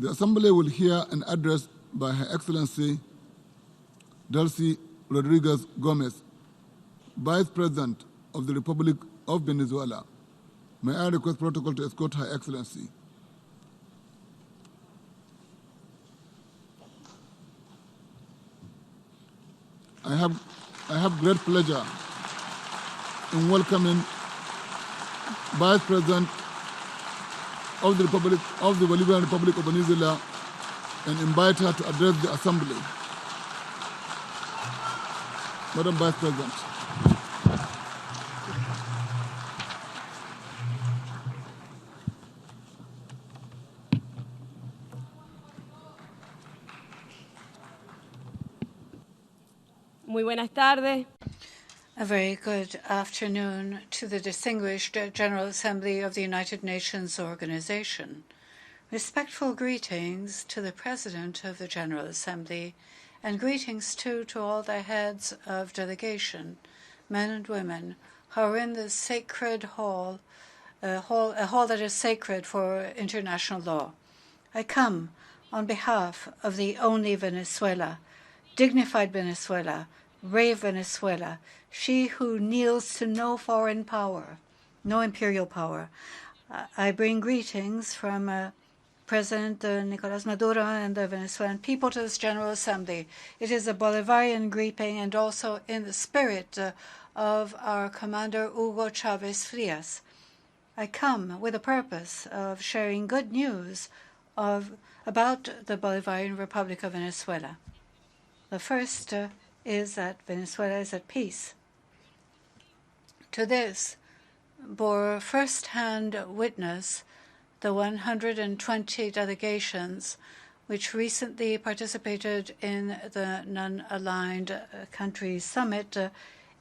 The Assembly will hear an address by Her Excellency Delcy Rodríguez Gomez, Vice President of the Republic of Venezuela. May I request protocol to escort Her Excellency. I have great pleasure in welcoming Vice President of the Bolivarian Republic of Venezuela and invite her to address the Assembly. Madam Vice President. Muy buenas tardes. A very good afternoon to the distinguished General Assembly of the United Nations Organization. Respectful greetings to the President of the General Assembly, and greetings too to all the heads of delegation, men and women, who are in this sacred hall, a hall that is sacred for international law. I come on behalf of the only Venezuela, dignified Venezuela, brave Venezuela, she who kneels to no foreign power, no imperial power. I bring greetings from President Nicolás Maduro and the Venezuelan people to this General Assembly. It is a Bolivarian greeting and also in the spirit of our commander Hugo Chavez Frias. I come with the purpose of sharing good news about the Bolivarian Republic of Venezuela. The first is that Venezuela is at peace. To this bore first-hand witness the 120 delegations which recently participated in the Non-Aligned Countries Summit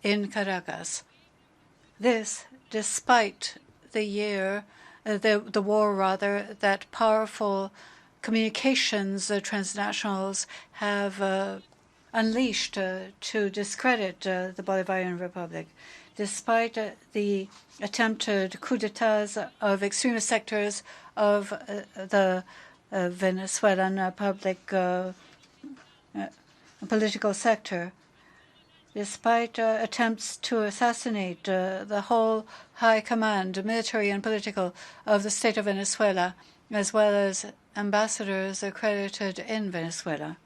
in Caracas. This, despite the war that powerful communications transnationals have unleashed to discredit the Bolivarian Republic, despite the attempted coup d'etats of extremist sectors of the Venezuelan public political sector, despite attempts to assassinate the whole high command, military and political, of the state of Venezuela, as well as ambassadors accredited in Venezuela.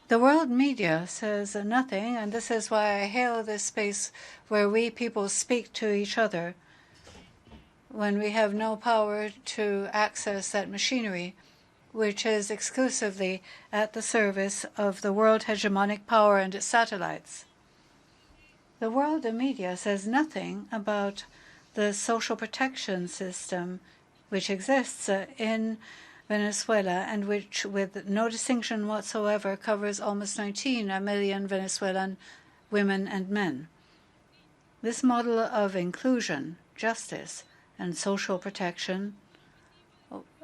The world media says nothing, and this is why I hail this space where we people speak to each other when we have no power to access that machinery, which is exclusively at the service of the world hegemonic power and its satellites. The world media says nothing about the social protection system which exists in Venezuela and which, with no distinction whatsoever, covers almost 19 million Venezuelan women and men. This model of inclusion, justice, and social protection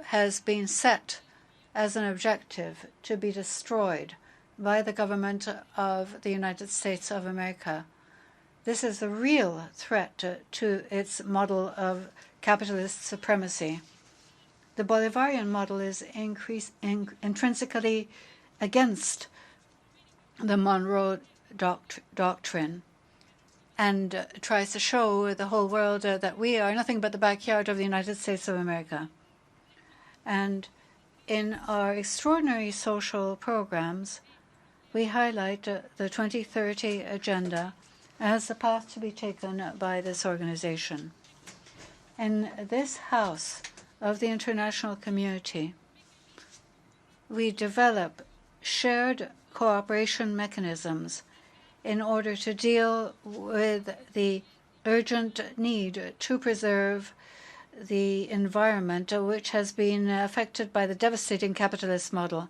has been set as an objective to be destroyed by the government of the United States of America. This is the real threat to its model of capitalist supremacy. The Bolivarian model is intrinsically against the Monroe Doctrine and tries to show the whole world that we are nothing but the backyard of the United States of America. And in our extraordinary social programs, we highlight the 2030 Agenda as the path to be taken by this organization. In this house of the international community, we develop shared cooperation mechanisms in order to deal with the urgent need to preserve the environment which has been affected by the devastating capitalist model.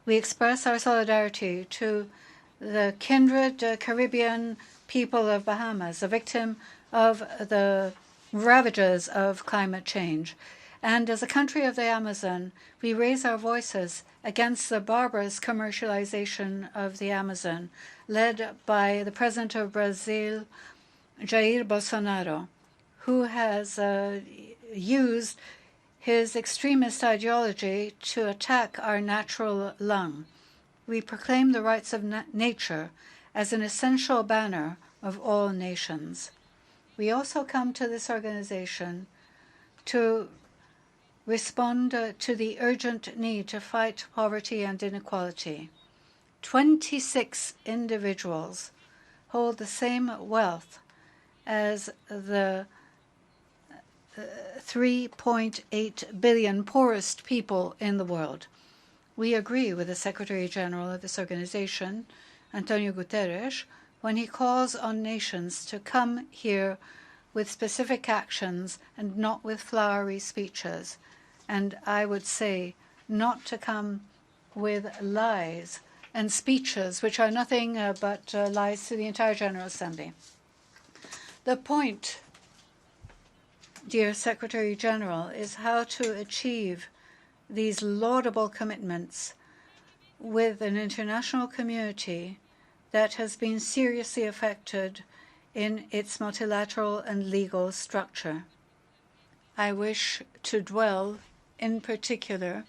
We express our solidarity to the kindred Caribbean people of Bahamas, a victim of the ravages of climate change. And as a country of the Amazon, we raise our voices against the barbarous commercialization of the Amazon, led by the President of Brazil, Jair Bolsonaro, who has used his extremist ideology to attack our natural lung. We proclaim the rights of nature as an essential banner of all nations. We also come to this organization to respond to the urgent need to fight poverty and inequality. 26 individuals hold the same wealth as the 3.8 billion poorest people in the world. We agree with the Secretary General of this organization, Antonio Guterres, when he calls on nations to come here with specific actions and not with flowery speeches. And I would say not to come with lies and speeches which are nothing but lies to the entire General Assembly. The point, dear Secretary General, is how to achieve these laudable commitments with an international community that has been seriously affected in its multilateral and legal structure. I wish to dwell in particular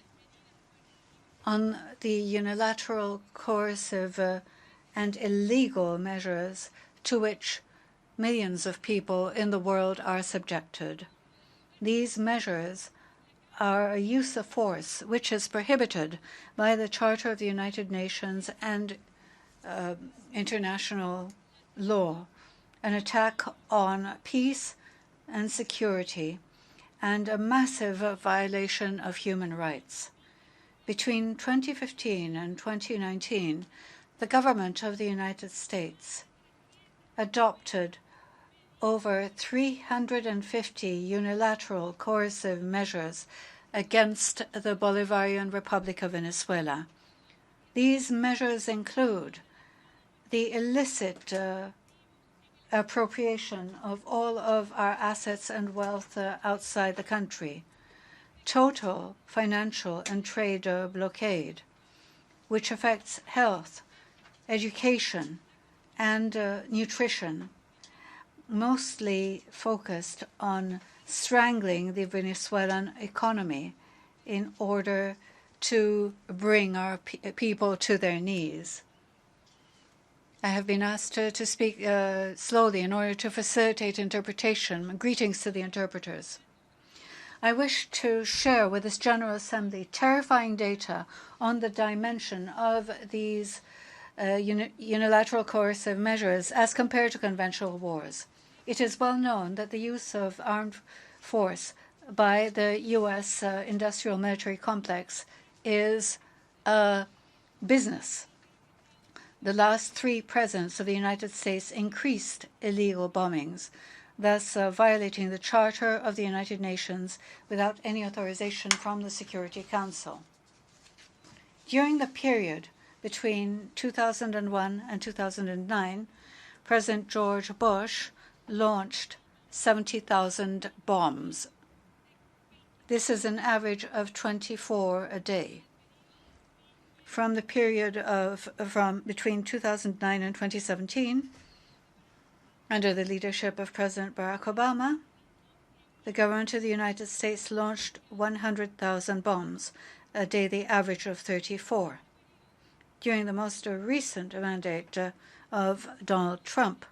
on the unilateral, coercive, and illegal measures to which millions of people in the world are subjected. These measures are a use of force which is prohibited by the Charter of the United Nations and international law, an attack on peace and security, and a massive violation of human rights. Between 2015 and 2019, the government of the United States adopted over 350 unilateral coercive measures against the Bolivarian Republic of Venezuela. These measures include the illicit appropriation of all of our assets and wealth outside the country, total financial and trade blockade, which affects health, education, and nutrition, mostly focused on strangling the Venezuelan economy in order to bring our people to their knees. I have been asked to speak slowly in order to facilitate interpretation. Greetings to the interpreters. I wish to share with this General Assembly terrifying data on the dimension of these unilateral coercive measures as compared to conventional wars. It is well known that the use of armed force by the U.S. industrial military complex is a business. The last 3 presidents of the United States increased illegal bombings, thus violating the Charter of the United Nations without any authorization from the Security Council. During the period between 2001 and 2009, President George Bush launched 70,000 bombs. This is an average of 24 a day. From the period between 2009 and 2017, under the leadership of President Barack Obama, the government of the United States launched 100,000 bombs, a daily average of 34. During the most recent mandate of Donald Trump,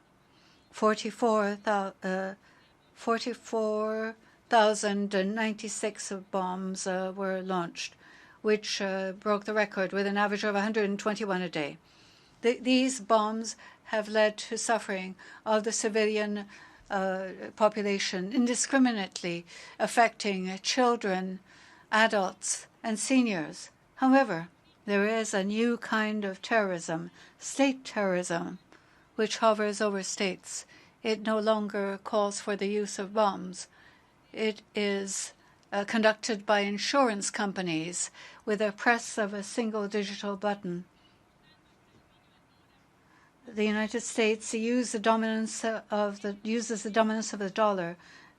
44,096 bombs were launched, which broke the record with an average of 121 a day. These bombs have led to suffering of the civilian population, indiscriminately affecting children, adults, and seniors. However, there is a new kind of terrorism, state terrorism, which hovers over states. It no longer calls for the use of bombs. It is conducted by insurance companies with a press of a single digital button. The United States uses the dominance of the dollar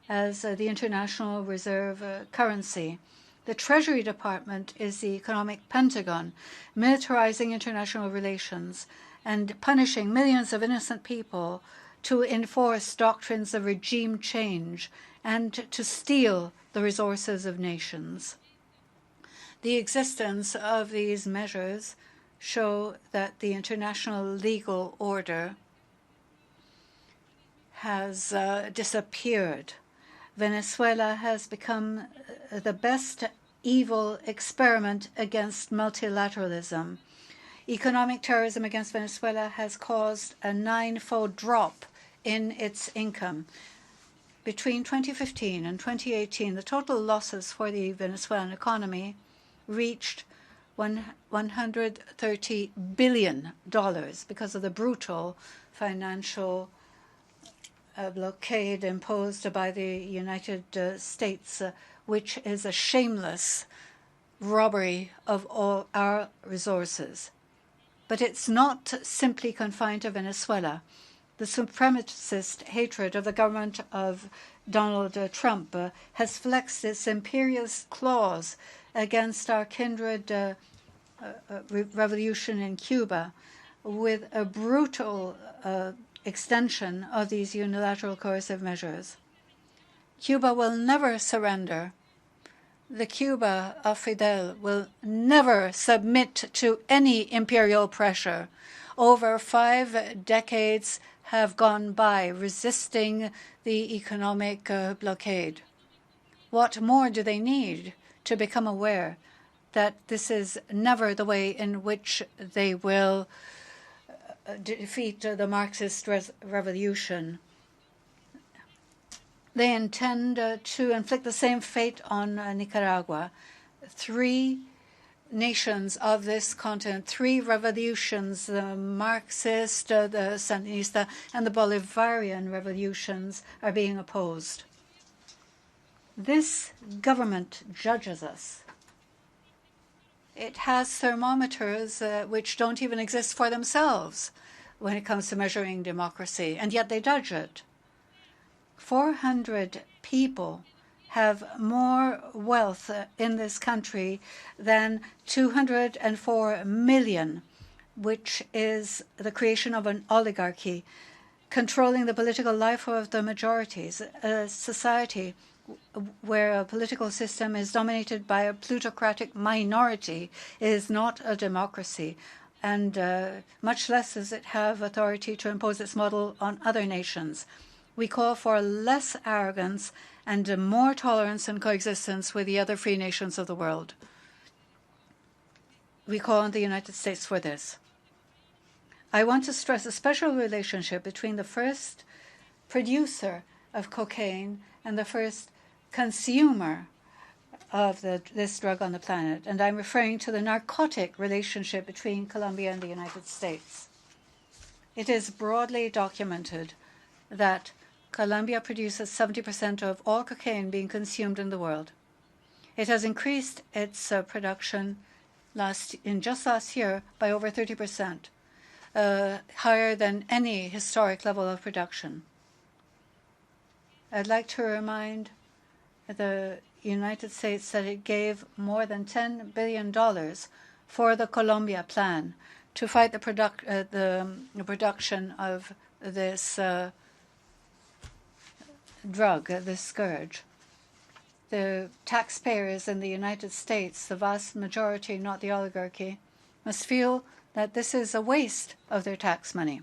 as the international reserve currency. The Treasury Department is the economic Pentagon, militarizing international relations and punishing millions of innocent people to enforce doctrines of regime change and to steal the resources of nations. The existence of these measures show that the international legal order has disappeared. Venezuela has become the best evil experiment against multilateralism. Economic terrorism against Venezuela has caused a 9-fold drop in its income. Between 2015 and 2018, the total losses for the Venezuelan economy reached $130 billion because of the brutal financial blockade imposed by the United States, which is a shameless robbery of all our resources. But it's not simply confined to Venezuela. The supremacist hatred of the government of Donald Trump has flexed its imperialist claws against our kindred revolution in Cuba with a brutal extension of these unilateral coercive measures. Cuba will never surrender. The Cuba of Fidel will never submit to any imperial pressure. Over 5 decades have gone by resisting the economic blockade. What more do they need to become aware that this is never the way in which they will defeat the Marxist revolution? They intend to inflict the same fate on Nicaragua. 3 nations of this continent, 3 revolutions, the Marxist, the Sandinista, and the Bolivarian revolutions are being opposed. This government judges us. It has thermometers which don't even exist for themselves when it comes to measuring democracy, and yet they judge it. 400 people have more wealth in this country than 204 million, which is the creation of an oligarchy, controlling the political life of the majorities, a society where a political system is dominated by a plutocratic minority is not a democracy, and much less does it have authority to impose its model on other nations. We call for less arrogance and more tolerance and coexistence with the other free nations of the world. We call on the United States for this. I want to stress a special relationship between the first producer of cocaine and the first consumer of this drug on the planet, and I'm referring to the narcotic relationship between Colombia and the United States. It is broadly documented that Colombia produces 70% of all cocaine being consumed in the world. It has increased its production just last year by over 30%, higher than any historic level of production. I'd like to remind the United States that it gave more than $10 billion for the Colombia plan to fight the production of this drug, this scourge. The taxpayers in the United States, the vast majority, not the oligarchy, must feel that this is a waste of their tax money.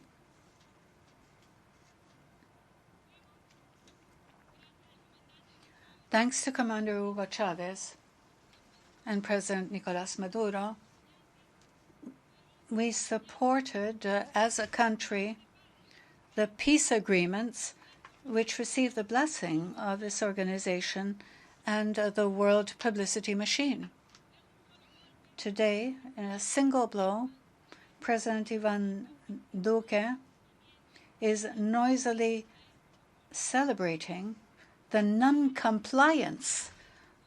Thanks to Commander Hugo Chavez and President Nicolás Maduro, we supported, as a country, the peace agreements which received the blessing of this organization and the world publicity machine. Today, in a single blow, President Ivan Duque is noisily celebrating the non-compliance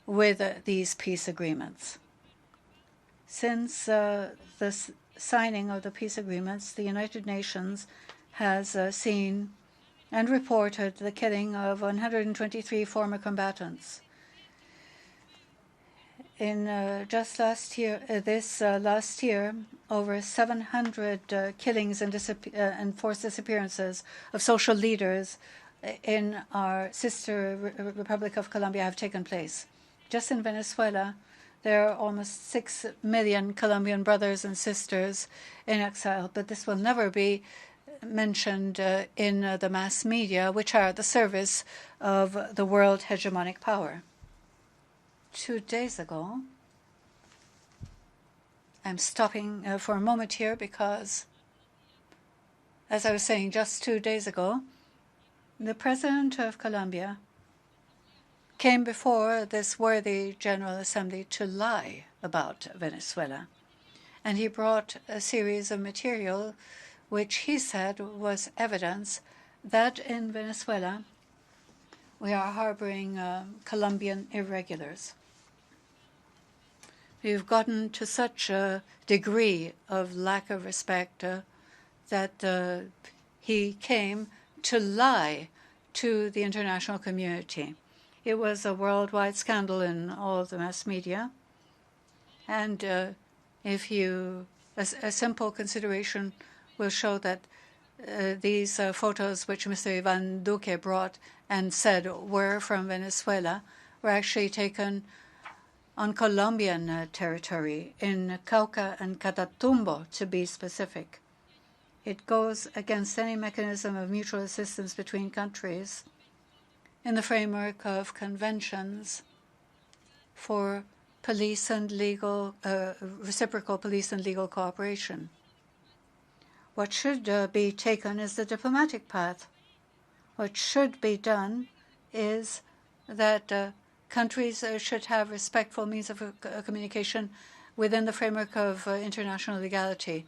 with these peace agreements. Since the signing of the peace agreements, the United Nations has seen and reported the killing of 123 former combatants. In just last year, last year, over 700 killings and forced disappearances of social leaders in our sister Republic of Colombia have taken place. Just in Venezuela, there are almost 6 million Colombian brothers and sisters in exile, but this will never be mentioned in the mass media, which are at the service of the world hegemonic power. 2 days ago, I'm stopping for a moment here because, as I was saying, just 2 days ago, the President of Colombia came before this worthy General Assembly to lie about Venezuela. And he brought a series of material which he said was evidence that in Venezuela we are harboring Colombian irregulars. We've gotten to such a degree of lack of respect that he came to lie to the international community. It was a worldwide scandal in all of the mass media. And if you, a simple consideration will show that these photos which Mr. Iván Duque brought and said were from Venezuela were actually taken on Colombian territory, in Cauca and Catatumbo, to be specific. It goes against any mechanism of mutual assistance between countries in the framework of conventions for police and legal, reciprocal police and legal cooperation. What should be taken is the diplomatic path. What should be done is that countries should have respectful means of communication within the framework of international legality.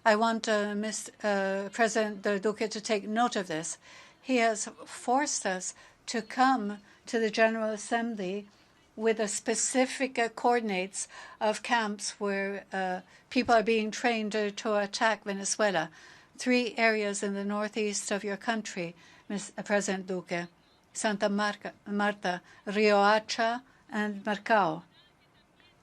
I want President Duque to take note of this. He has forced us to come to the General Assembly with the specific coordinates of camps where people are being trained to attack Venezuela. 3 areas in the northeast of your country, President Duque: Santa Marta, Riohacha, and Marcao.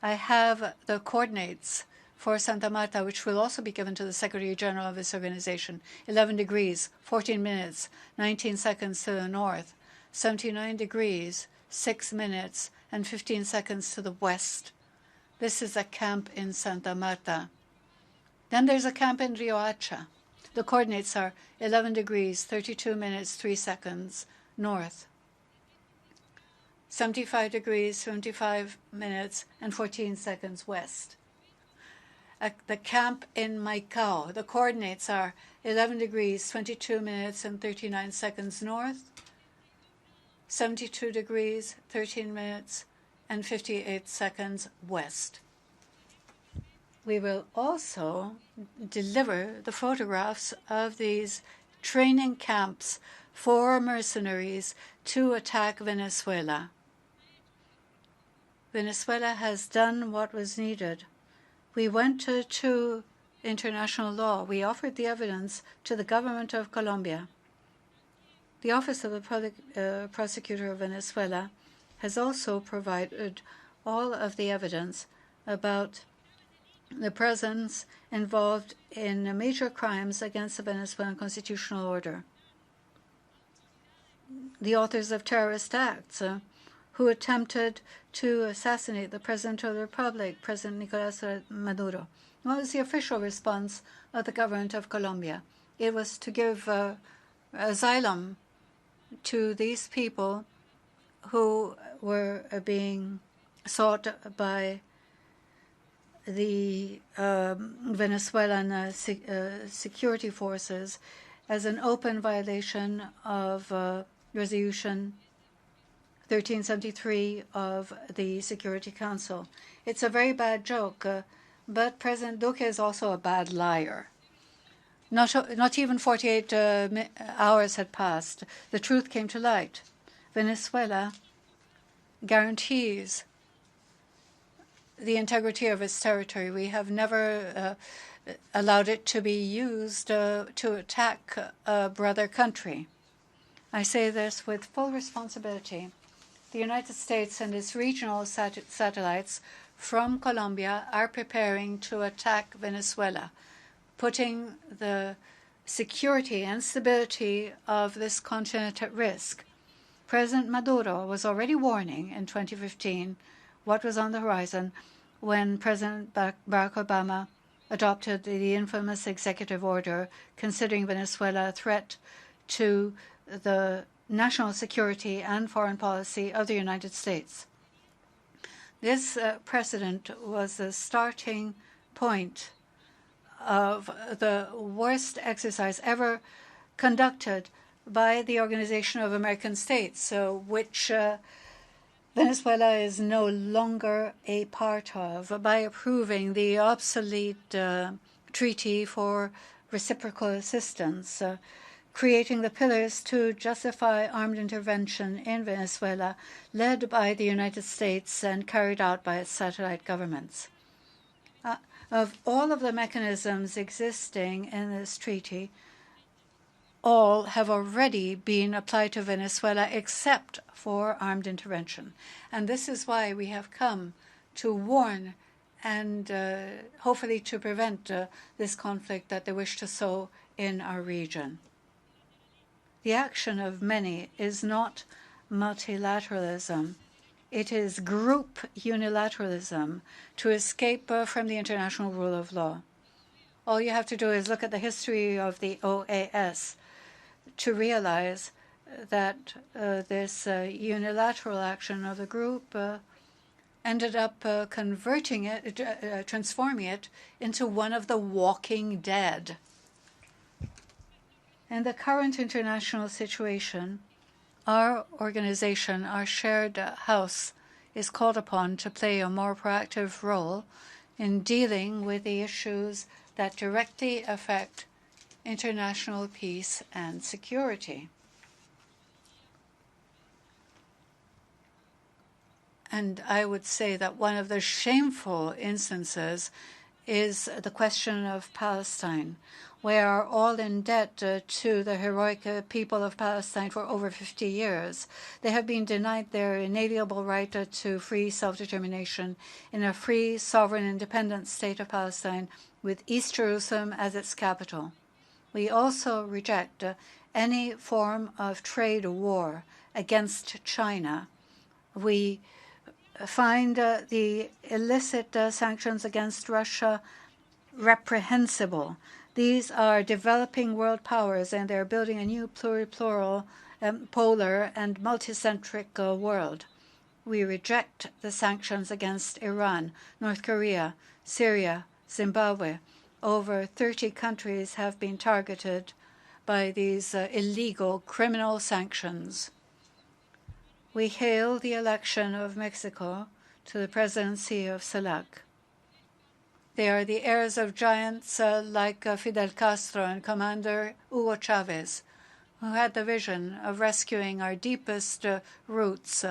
I have the coordinates for Santa Marta, which will also be given to the Secretary General of this organization. 11 degrees, 14 minutes, 19 seconds to the north. 79 degrees, 6 minutes, and 15 seconds to the west. This is a camp in Santa Marta. Then there's a camp in Riohacha. The coordinates are 11 degrees, 32 minutes, 3 seconds, north. 75 degrees, 25 minutes, and 14 seconds west. The camp in Maicao, the coordinates are 11 degrees, 22 minutes, and 39 seconds north. 72 degrees, 13 minutes, and 58 seconds west. We will also deliver the photographs of these training camps for mercenaries to attack Venezuela. Venezuela has done what was needed. We went to international law. We offered the evidence to the government of Colombia. The Office of the Public Prosecutor of Venezuela has also provided all of the evidence about the presence involved in major crimes against the Venezuelan constitutional order. The authors of terrorist acts who attempted to assassinate the President of the Republic, President Nicolás Maduro. What was the official response of the government of Colombia? It was to give asylum to these people who were being sought by the Venezuelan security forces as an open violation of Resolution 1373 of the Security Council. It's a very bad joke, but President Duque is also a bad liar. Not even 48 hours had passed. The truth came to light. Venezuela guarantees the integrity of its territory. We have never allowed it to be used to attack a brother country. I say this with full responsibility. The United States and its regional satellites from Colombia are preparing to attack Venezuela, putting the security and stability of this continent at risk. President Maduro was already warning in 2015 what was on the horizon when President Barack Obama adopted the infamous executive order considering Venezuela a threat to the national security and foreign policy of the United States. This precedent was the starting point of the worst exercise ever conducted by the Organization of American States, which Venezuela is no longer a part of, by approving the obsolete Treaty for Reciprocal Assistance, creating the pillars to justify armed intervention in Venezuela, led by the United States and carried out by its satellite governments. Of all of the mechanisms existing in this treaty, all have already been applied to Venezuela except for armed intervention. And this is why we have come to warn and hopefully to prevent this conflict that they wish to sow in our region. The action of many is not multilateralism. It is group unilateralism to escape from the international rule of law. All you have to do is look at the history of the OAS to realize that this unilateral action of the group ended up transforming it into one of the walking dead. In the current international situation, our organization, our shared house, is called upon to play a more proactive role in dealing with the issues that directly affect international peace and security. And I would say that one of the shameful instances is the question of Palestine. We are all in debt to the heroic people of Palestine for over 50 years. They have been denied their inalienable right to free self-determination in a free, sovereign, independent state of Palestine with East Jerusalem as its capital. We also reject any form of trade war against China. We find the illicit sanctions against Russia reprehensible. These are developing world powers, and they're building a new pluripolar, polar, and multicentric world. We reject the sanctions against Iran, North Korea, Syria, Zimbabwe. Over 30 countries have been targeted by these illegal criminal sanctions. We hail the election of Mexico to the presidency of CELAC. They are the heirs of giants like Fidel Castro and Commander Hugo Chavez, who had the vision of rescuing our deepest roots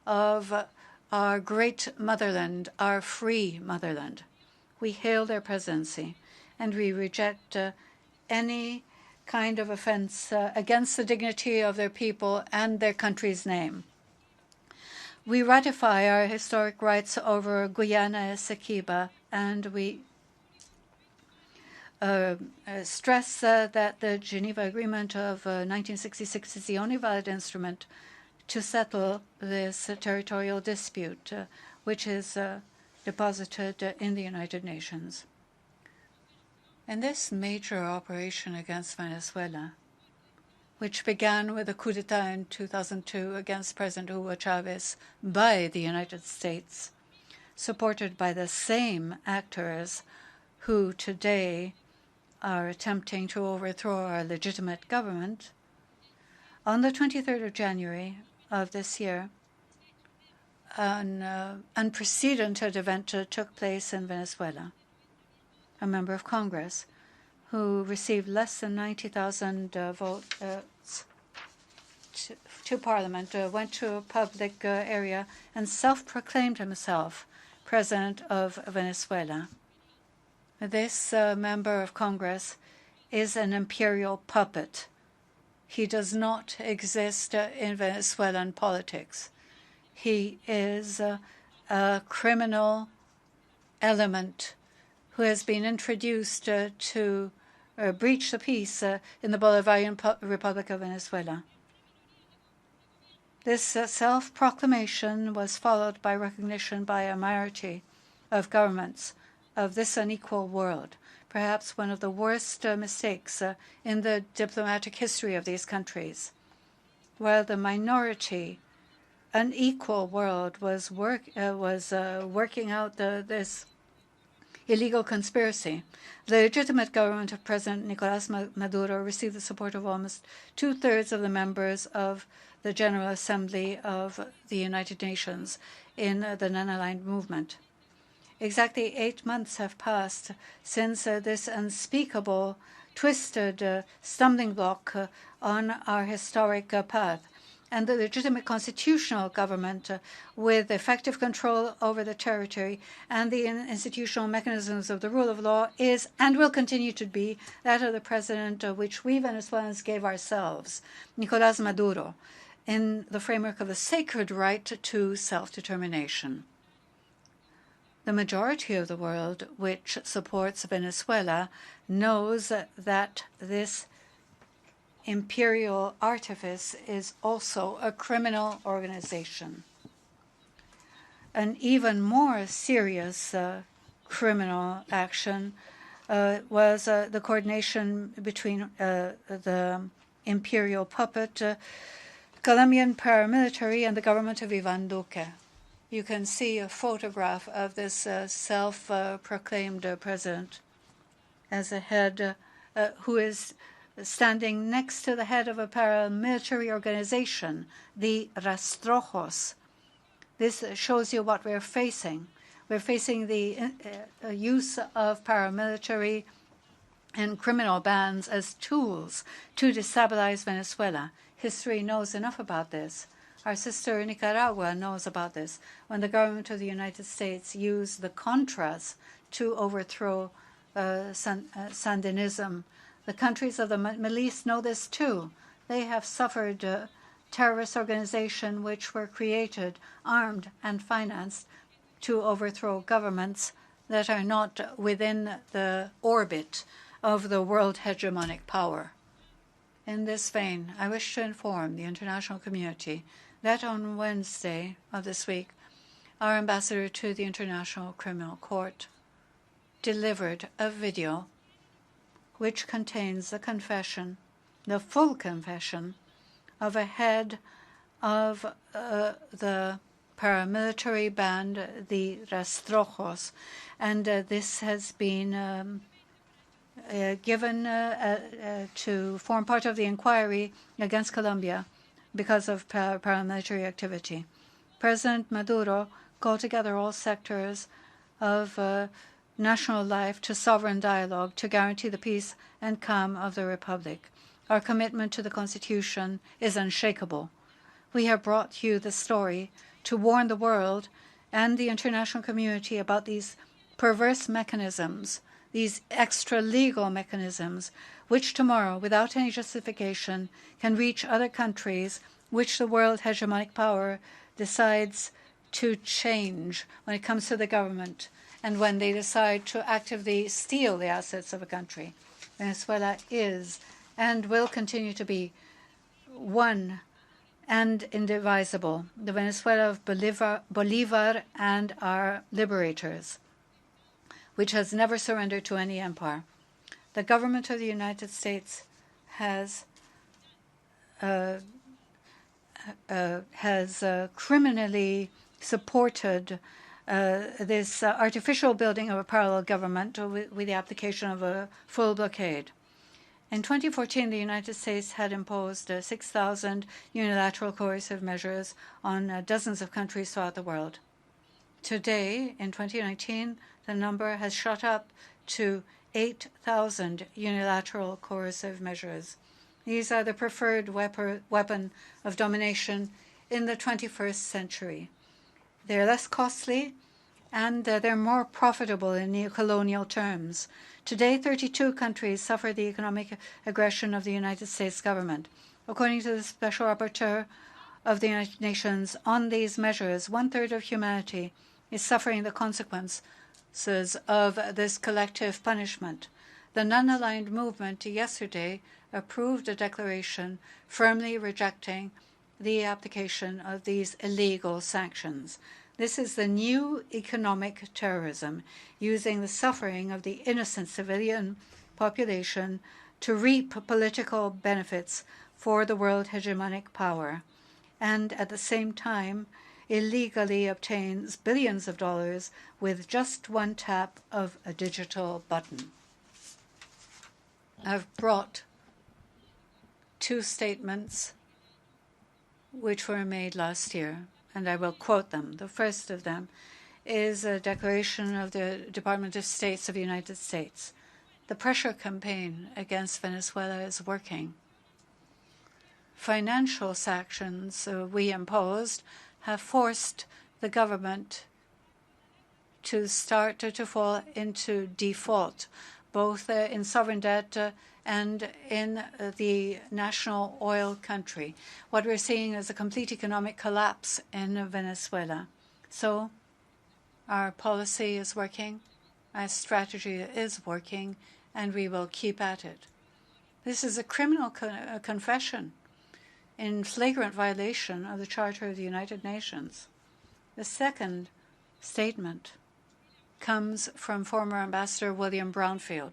of our great motherland, our free motherland. We hail their presidency, and we reject any kind of offense against the dignity of their people and their country's name. We ratify our historic rights over Guyana Essequiba, and we stress that the Geneva Agreement of 1966 is the only valid instrument to settle this territorial dispute, which is deposited in the United Nations. In this major operation against Venezuela, which began with a coup d'etat in 2002 against President Hugo Chavez by the United States, supported by the same actors who today are attempting to overthrow our legitimate government, on the 23rd of January of this year, an unprecedented event took place in Venezuela. A member of Congress who received less than 90,000 votes to Parliament went to a public area and self-proclaimed himself President of Venezuela. This member of Congress is an imperial puppet. He does not exist in Venezuelan politics. He is a criminal element who has been introduced to breach the peace in the Bolivarian Republic of Venezuela. This self-proclamation was followed by recognition by a majority of governments of this unequal world, perhaps one of the worst mistakes in the diplomatic history of these countries, where the minority, unequal world was working out this illegal conspiracy. The legitimate government of President Nicolás Maduro received the support of almost two-thirds of the members of the General Assembly of the United Nations in the non-aligned movement. Exactly 8 months have passed since this unspeakable, twisted stumbling block on our historic path, and the legitimate constitutional government with effective control over the territory and the institutional mechanisms of the rule of law is and will continue to be that of the president which we Venezuelans gave ourselves, Nicolás Maduro, in the framework of the sacred right to self-determination. The majority of the world which supports Venezuela knows that this imperial artifice is also a criminal organization. An even more serious criminal action was the coordination between the imperial puppet, Colombian paramilitary, and the government of Iván Duque. You can see a photograph of this self-proclaimed president as a head who is standing next to the head of a paramilitary organization, the Rastrojos. This shows you what we're facing. We're facing the use of paramilitary and criminal bands as tools to destabilize Venezuela. History knows enough about this. Our sister Nicaragua knows about this, when the government of the United States used the Contras to overthrow Sandinism. The countries of the Middle East know this too. They have suffered terrorist organizations which were created, armed, and financed to overthrow governments that are not within the orbit of the world hegemonic power. In this vein, I wish to inform the international community that on Wednesday of this week, our ambassador to the International Criminal Court delivered a video which contains the confession, the full confession, of a head of the paramilitary band, the Rastrojos, and this has been given to form part of the inquiry against Colombia because of paramilitary activity. President Maduro called together all sectors of national life to sovereign dialogue to guarantee the peace and calm of the Republic. Our commitment to the Constitution is unshakable. We have brought you the story to warn the world and the international community about these perverse mechanisms, these extra-legal mechanisms, which tomorrow, without any justification, can reach other countries which the world hegemonic power decides to change when it comes to the government and when they decide to actively steal the assets of a country. Venezuela is and will continue to be one and indivisible, the Venezuela of Bolivar and our liberators, which has never surrendered to any empire. The government of the United States has criminally supported this artificial building of a parallel government with the application of a full blockade. In 2014, the United States had imposed 6,000 unilateral coercive measures on dozens of countries throughout the world. Today, in 2019, the number has shot up to 8,000 unilateral coercive measures. These are the preferred weapon of domination in the 21st century. They're less costly, and they're more profitable in neo-colonial terms. Today, 32 countries suffer the economic aggression of the United States government. According to the Special Rapporteur of the United Nations on these measures, 1/3 of humanity is suffering the consequences of this collective punishment. The non-aligned movement yesterday approved a declaration firmly rejecting the application of these illegal sanctions. This is the new economic terrorism, using the suffering of the innocent civilian population to reap political benefits for the world hegemonic power, and at the same time illegally obtains billions of dollars with just one tap of a digital button. I've brought two statements which were made last year, and I will quote them. The first of them is a declaration of the Department of State of the United States. The pressure campaign against Venezuela is working. Financial sanctions we imposed have forced the government to start to fall into default, both in sovereign debt and in the national oil country. What we're seeing is a complete economic collapse in Venezuela. So our policy is working, our strategy is working, and we will keep at it. This is a criminal confession in flagrant violation of the Charter of the United Nations. The second statement comes from former Ambassador William Brownfield.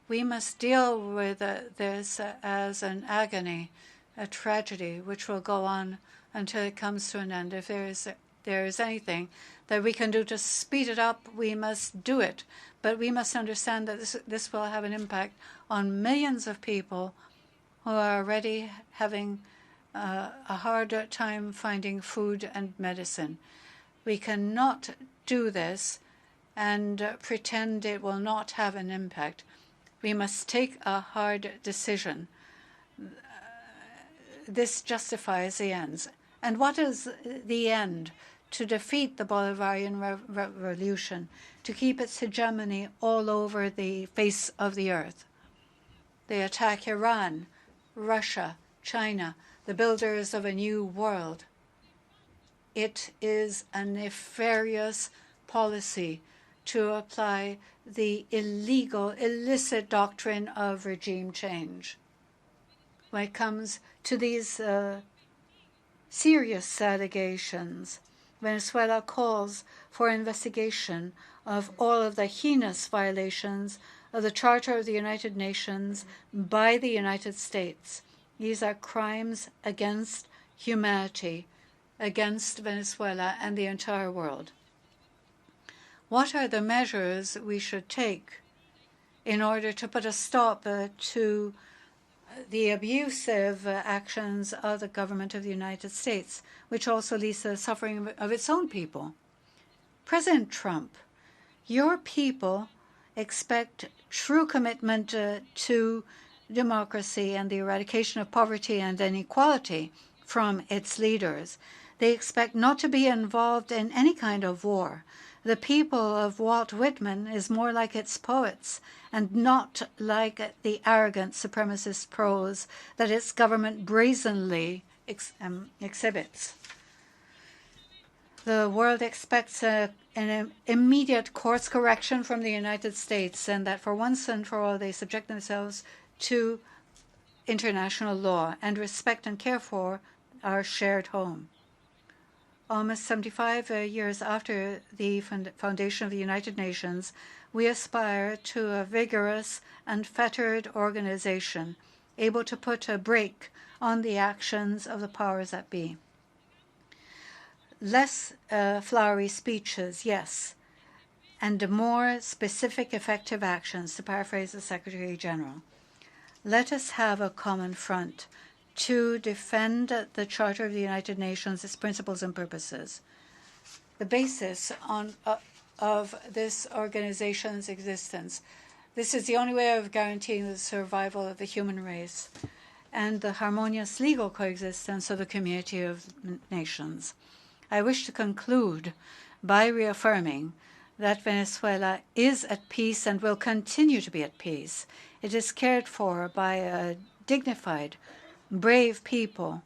We must deal with this as an agony, a tragedy, which will go on until it comes to an end. If there is anything that we can do to speed it up, we must do it. But we must understand that this will have an impact on millions of people who are already having a hard time finding food and medicine. We cannot do this and pretend it will not have an impact. We must take a hard decision. This justifies the ends. And what is the end? To defeat the Bolivarian revolution, to keep its hegemony all over the face of the earth. They attack Iran, Russia, China, the builders of a new world. It is a nefarious policy to apply the illegal, illicit doctrine of regime change. When it comes to these serious allegations, Venezuela calls for investigation of all of the heinous violations of the Charter of the United Nations by the United States. These are crimes against humanity, against Venezuela and the entire world. What are the measures we should take in order to put a stop to the abusive actions of the government of the United States, which also leads to the suffering of its own people? President Trump, your people expect true commitment to democracy and the eradication of poverty and inequality from its leaders. They expect not to be involved in any kind of war. The people of Walt Whitman is more like its poets and not like the arrogant supremacist prose that its government brazenly exhibits. The world expects an immediate course correction from the United States, and that for once and for all they subject themselves to international law and respect and care for our shared home. Almost 75 years after the foundation of the United Nations, we aspire to a vigorous and fettered organization, able to put a brake on the actions of the powers that be. Less flowery speeches, yes, and more specific, effective actions, to paraphrase the Secretary General. Let us have a common front to defend the Charter of the United Nations, its principles and purposes. The basis of this organization's existence. This is the only way of guaranteeing the survival of the human race and the harmonious legal coexistence of the community of nations. I wish to conclude by reaffirming that Venezuela is at peace and will continue to be at peace. It is cared for by a dignified, brave people.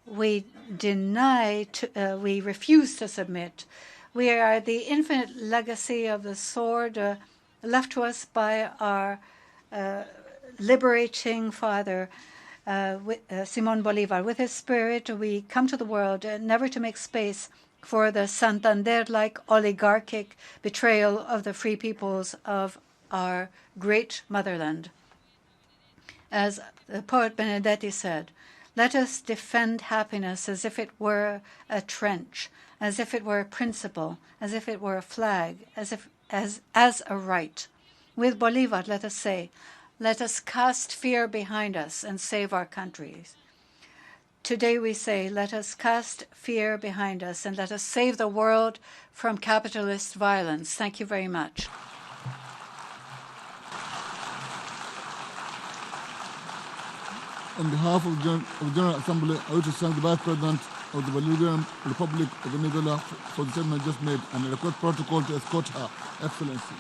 We refuse to submit. We are the infinite legacy of the sword, left to us by our liberating father, Simón Bolívar. With his spirit, we come to the world never to make space for the Santander-like oligarchic betrayal of the free peoples of our great motherland. As the poet Benedetti said, let us defend happiness as if it were a trench, as if it were a principle, as if it were a flag, as a right. With Bolivar, let us say, let us cast fear behind us and save our countries. Today we say, let us cast fear behind us and let us save the world from capitalist violence. Thank you very much. On behalf of the General Assembly, I wish to thank the Vice President of the Bolivarian Republic of Venezuela for the statement just made and I request protocol to escort her Excellency.